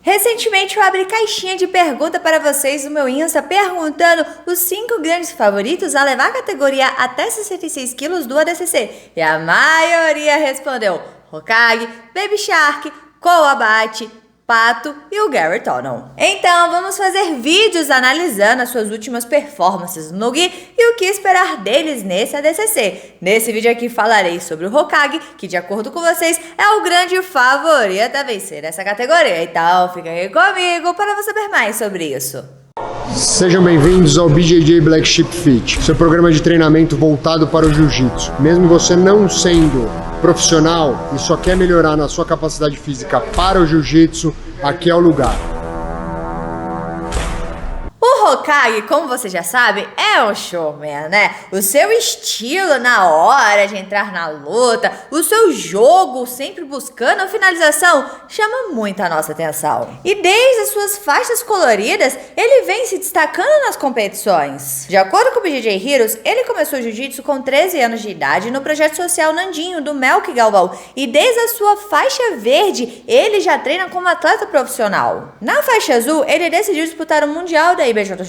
Recentemente eu abri caixinha de pergunta para vocês no meu Insta perguntando os 5 grandes favoritos a levar a categoria até 66 quilos do ADCC. E a maioria respondeu Hokage, Baby Shark, Cole Abate, Pato e o Garrett Otton. Então vamos fazer vídeos analisando as suas últimas performances no Nogi e o que esperar deles nesse ADCC. Nesse vídeo aqui falarei sobre o Hokage, que de acordo com vocês é o grande favorito a vencer essa categoria. Então fica aí comigo para você saber mais sobre isso. Sejam bem-vindos ao BJJ Black Sheep Fit, seu programa de treinamento voltado para o jiu-jitsu. Mesmo você não sendo profissional e só quer melhorar na sua capacidade física para o jiu-jitsu, aqui é o lugar. O Hokage, como você já sabe, é um showman, né? O seu estilo na hora de entrar na luta, o seu jogo sempre buscando a finalização, chama muito a nossa atenção. E desde as suas faixas coloridas, ele vem se destacando nas competições. De acordo com o BJJ Heroes, ele começou jiu-jitsu com 13 anos de idade no projeto social Nandinho, do Melk Galvão. E desde a sua faixa verde, ele já treina como atleta profissional. Na faixa azul, ele decidiu disputar o Mundial da IBJJF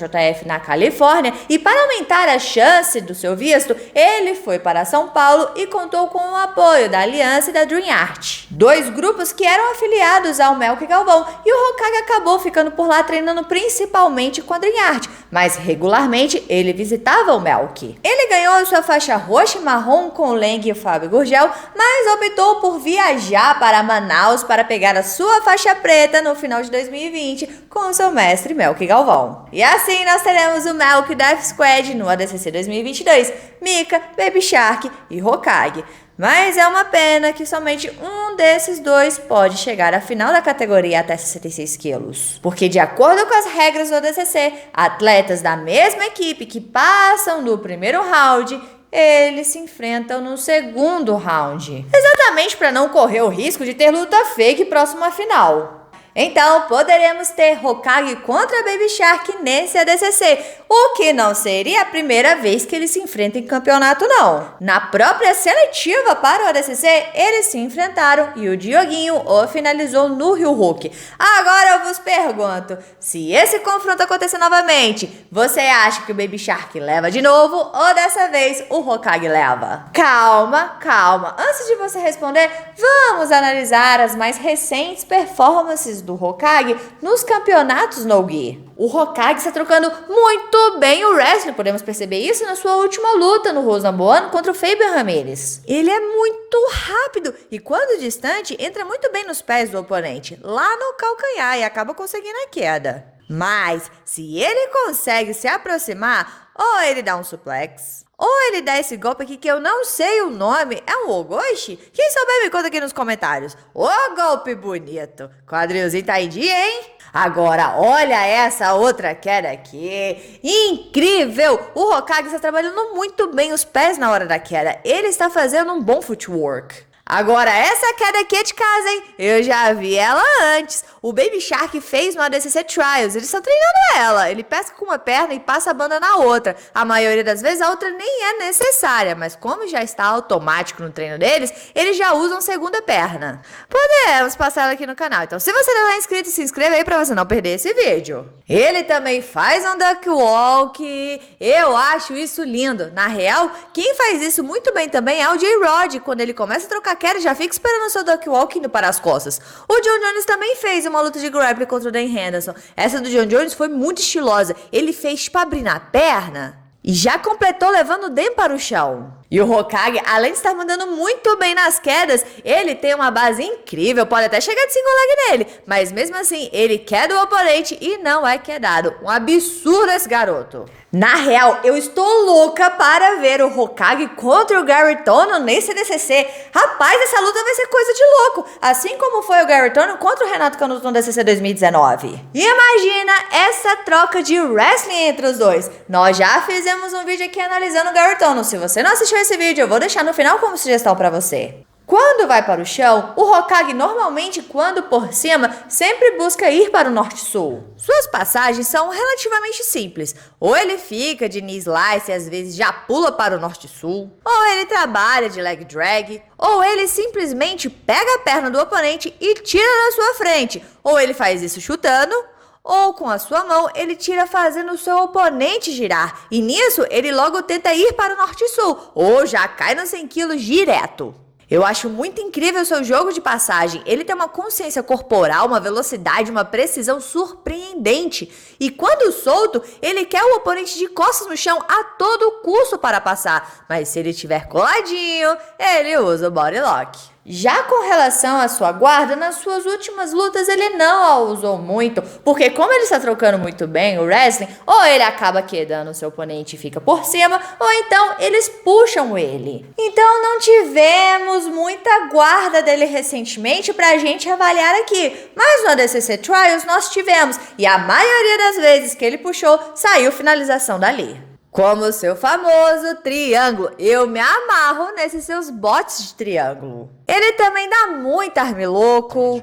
na Califórnia e para aumentar a chance do seu visto, ele foi para São Paulo e contou com o apoio da Aliança e da Dream Art, dois grupos que eram afiliados ao Melk Galvão, e o Hokage acabou ficando por lá treinando principalmente com a Dream Art, mas regularmente ele visitava o Melk. Ele ganhou sua faixa roxa e marrom com o Leng e o Fábio Gurgel, mas optou por viajar para Manaus para pegar a sua faixa preta no final de 2020 com o seu mestre Melk Galvão. E assim nós teremos o Melk da F-Squad no ADCC 2022, Mika, Baby Shark e Hokage. Mas é uma pena que somente um desses dois pode chegar à final da categoria até 66 quilos. Porque de acordo com as regras do ADCC, atletas da mesma equipe que passam do primeiro round, eles se enfrentam no segundo round. Exatamente para não correr o risco de ter luta fake próximo à final. Então, poderemos ter Hokage contra Baby Shark nesse ADCC, o que não seria a primeira vez que eles se enfrentam em campeonato, não. Na própria seletiva para o ADCC, eles se enfrentaram e o Dioguinho o finalizou no Ryuhook. Agora eu vos pergunto, se esse confronto acontecer novamente, você acha que o Baby Shark leva de novo ou dessa vez o Hokage leva? Calma, calma. Antes de você responder, vamos analisar as mais recentes performances do Hokage nos campeonatos no-gi. O Hokage está trocando muito bem o wrestling, podemos perceber isso na sua última luta no Rose Number One contra o Fabian Ramirez. Ele é muito rápido e quando distante entra muito bem nos pés do oponente, lá no calcanhar, e acaba conseguindo a queda. Mas se ele consegue se aproximar, ou ele dá um suplex, ou ele dá esse golpe aqui que eu não sei o nome, é um Ogoshi? Quem souber me conta aqui nos comentários. Ô golpe bonito, quadrilzinho tá em dia, hein? Agora, olha essa outra queda aqui, incrível! O Hokage está trabalhando muito bem os pés na hora da queda, ele está fazendo um bom footwork. Agora, essa queda aqui é de casa, hein? Eu já vi ela antes. O Baby Shark fez no ADCC Trials. Eles estão treinando ela. Ele pesca com uma perna e passa a banda na outra. A maioria das vezes a outra nem é necessária, mas como já está automático no treino deles, eles já usam segunda perna. Podemos passar ela aqui no canal. Então, se você não é inscrito, se inscreva aí pra você não perder esse vídeo. Ele também faz um duck walk. Eu acho isso lindo. Na real, quem faz isso muito bem também é o J-Rod. Quando ele começa a trocar queda, já fica esperando o seu duck walk indo para as costas. O John Jones também fez uma luta de grappling contra o Dan Henderson. Essa do John Jones foi muito estilosa. Ele fez para abrir na perna e já completou levando o Dan para o chão. E o Hokage, além de estar mandando muito bem nas quedas, ele tem uma base incrível, pode até chegar de single leg nele, mas mesmo assim, ele queda o oponente e não é quedado. Um absurdo esse garoto. Na real, eu estou louca para ver o Hokage contra o Garrett Otton nesse ADCC. Rapaz, essa luta vai ser coisa de louco, assim como foi o Garrett Otton contra o Renato Canuto no ADCC 2019. Imagina essa troca de wrestling entre os dois. Nós já fizemos um vídeo aqui analisando o Garrett Otton. Se você não assistiu esse vídeo, eu vou deixar no final como sugestão para você. Quando vai para o chão, o Hokage normalmente, quando por cima, sempre busca ir para o norte-sul. Suas passagens são relativamente simples. Ou ele fica de knee slice e às vezes já pula para o norte-sul, ou ele trabalha de leg drag, ou ele simplesmente pega a perna do oponente e tira na sua frente, ou ele faz isso chutando, ou com a sua mão ele tira fazendo o seu oponente girar, e nisso ele logo tenta ir para o norte-sul, ou já cai nos 100 quilos direto. Eu acho muito incrível o seu jogo de passagem. Ele tem uma consciência corporal, uma velocidade, uma precisão surpreendente. E quando solto, ele quer o oponente de costas no chão a todo custo para passar. Mas se ele estiver coladinho, ele usa o body lock. Já com relação à sua guarda, nas suas últimas lutas ele não a usou muito, porque como ele está trocando muito bem o wrestling, ou ele acaba quedando o seu oponente e fica por cima, ou então eles puxam ele. Então não tivemos muita guarda dele recentemente pra gente avaliar aqui, mas no ADCC Trials nós tivemos, e a maioria das vezes que ele puxou, saiu finalização dali. Como o seu famoso triângulo. Eu me amarro nesses seus botes de triângulo. Ele também dá muito armloco,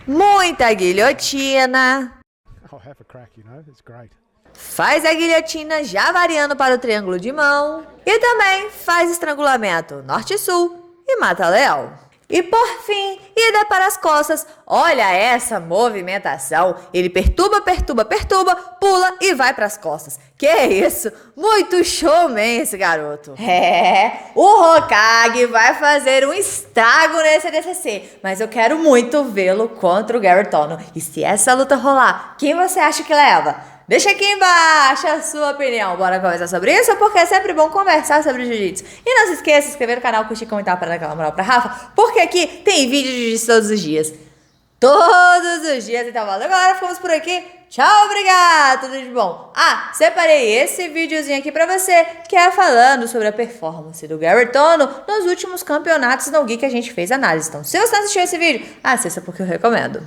muita guilhotina. Faz a guilhotina já variando para o triângulo de mão. E também faz estrangulamento norte-sul e mata-leão. E por fim, ida para as costas. Olha essa movimentação. Ele perturba, perturba, perturba, pula e vai para as costas. Que isso? Muito showman esse garoto. O Hokage vai fazer um estrago nesse ADCC. Mas eu quero muito vê-lo contra o Garrett Ono. E se essa luta rolar, quem você acha que leva? Deixa aqui embaixo a sua opinião. Bora conversar sobre isso, porque é sempre bom conversar sobre jiu-jitsu. E não se esqueça de se inscrever no canal, curtir e comentar para dar aquela moral pra Rafa, porque aqui tem vídeo de jiu-jitsu todos os dias. Todos os dias. Então, valeu, galera. Ficamos por aqui. Tchau, obrigado. Tudo de bom. Separei esse videozinho aqui pra você, que é falando sobre a performance do Garrett Ono nos últimos campeonatos no Gi que a gente fez análise. Então, se você não assistiu esse vídeo, assista porque eu recomendo.